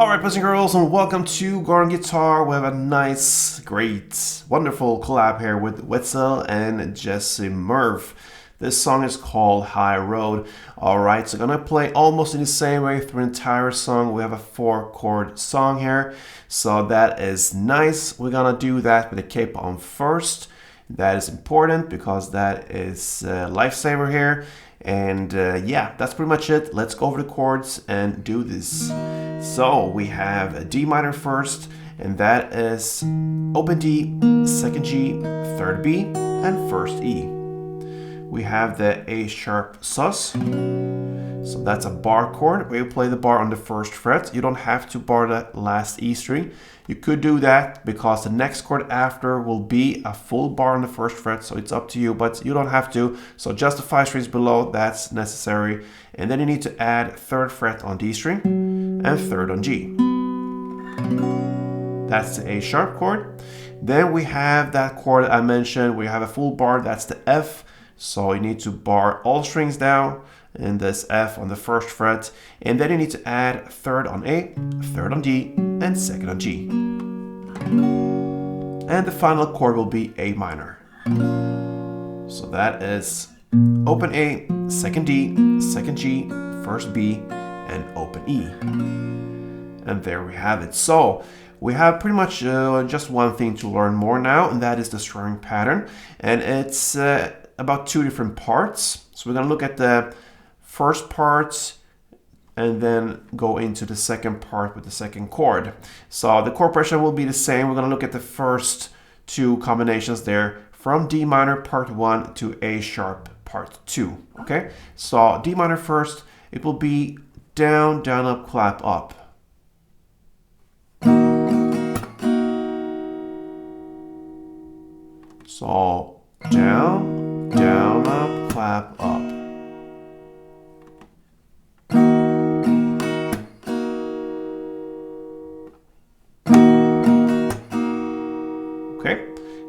Alright, boys and girls, and welcome to Garden Guitar. We have a nice, great, wonderful collab here with Wetzel and Jessie Murph. This song is called High Road. Alright, so gonna play almost in the same way through the entire song. We have a 4-chord song here, so that is nice. We're gonna do that with the capo on first. That is important because that is a lifesaver here. And yeah, that's pretty much it. Let's go over the chords and do this. So we have a D minor first, and that is open D, second G, third B, and first E. We have the A sharp sus. So that's a bar chord where you play the bar on the first fret. You don't have to bar the last E string. You could do that because the next chord after will be a full bar on the first fret, so it's up to you, but you don't have to. So just the 5 strings below, that's necessary. And then you need to add 3rd fret on D string and 3rd on G. That's the A sharp chord. Then we have that chord I mentioned. We have a full bar, that's the F. So you need to bar all strings down and this F on the 1st fret, and then you need to add 3rd on A, 3rd on D, and 2nd on G. And the final chord will be A minor. So that is open A, 2nd D, 2nd G, 1st B, and open E. And there we have it. So we have pretty much just one thing to learn more now, and that is the strumming pattern. And it's about 2 different parts. So we're going to look at the first part and then go into the second part with the second chord. So the chord progression will be the same. We're going to look at the first 2 combinations there from D minor part 1 to A sharp part 2. Okay, so D minor first, it will be down, down, up, clap, up. So down, down, up, clap, up. Okay,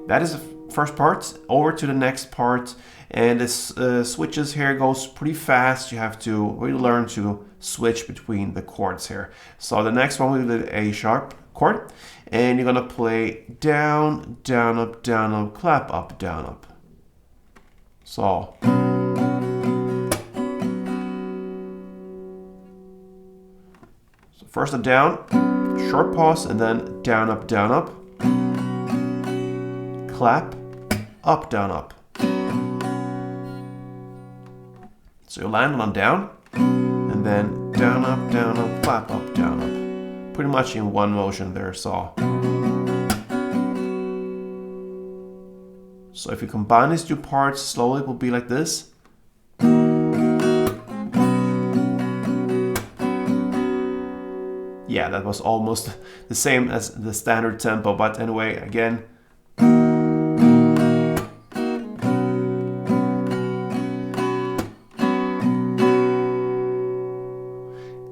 that is the first part. Over to the next part, and this switches here goes pretty fast. You have to really learn to switch between the chords here. So the next one will be the A sharp chord, and you're gonna play down, down, up, clap, up, down, up. So first a down, short pause, and then down, up, clap, up, down, up. So you land on down, and then down, up, clap, up, down, up. Pretty much in one motion there, so. So if you combine these 2 parts slowly, it will be like this. Yeah, that was almost the same as the standard tempo, but anyway, again.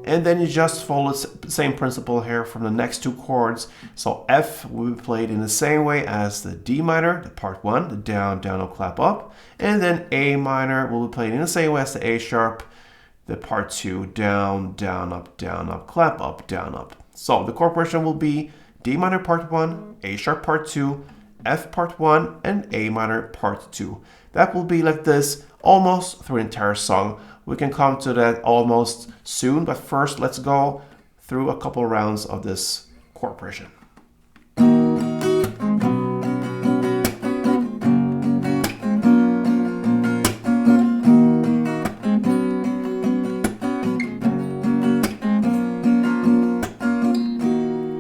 And then you just follow the same principle here from the next 2 chords. So F will be played in the same way as the D minor, the part 1, the down, down, up, clap, up. And then A minor will be played in the same way as the A sharp, the part 2, down, down, up, clap, up, down, up. So the chord progression will be D minor part 1, A sharp part 2, F part 1, and A minor part 2. That will be like this almost through the entire song. We can come to that almost soon, but first let's go through a couple rounds of this chord progression.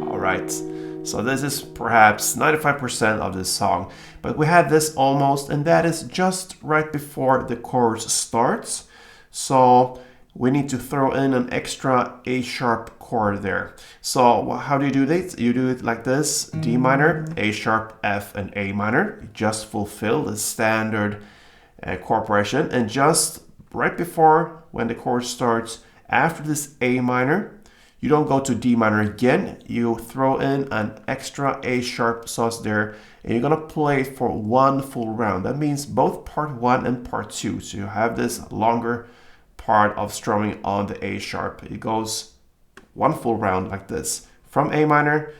Alright, so this is perhaps 95% of this song, but we had this almost, and that is just right before the chorus starts. So we need to throw in an extra A sharp chord there. So how do you do this? You do it like this: D minor, A sharp, F, and A minor. You just fulfill the standard chord progression, and just right before when the chord starts, after this A minor, you don't go to D minor again. You throw in an extra A sharp sus there, and you're gonna play for 1 full round. That means both part 1 and part 2. So you have this longer part of strumming on the A sharp. It goes one full round like this from A minor,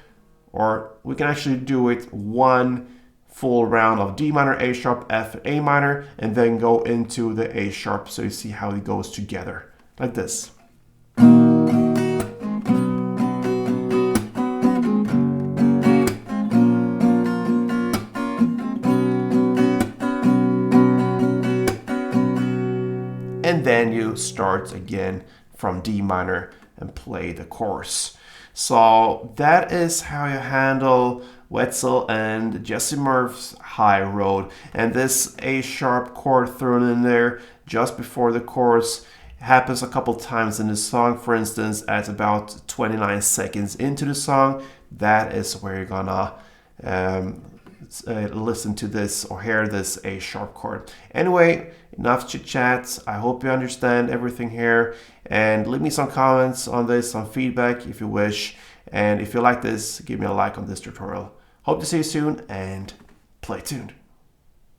or we can actually do it one full round of D minor, A sharp, F, A minor, and then go into the A sharp, so you see how it goes together like this. And then you start again from D minor and play the chorus. So that is how you handle Wetzel and Jessie Murph's High Road. And this A sharp chord thrown in there just before the chorus happens a couple times in the song. For instance, at about 29 seconds into the song, that is where you're gonna listen to this or hear this A sharp chord. Anyway, enough chit chat. I hope you understand everything here, and leave me some comments on this, some feedback if you wish. And if you like this, give me a like on this tutorial. Hope to see you soon, and play tuned.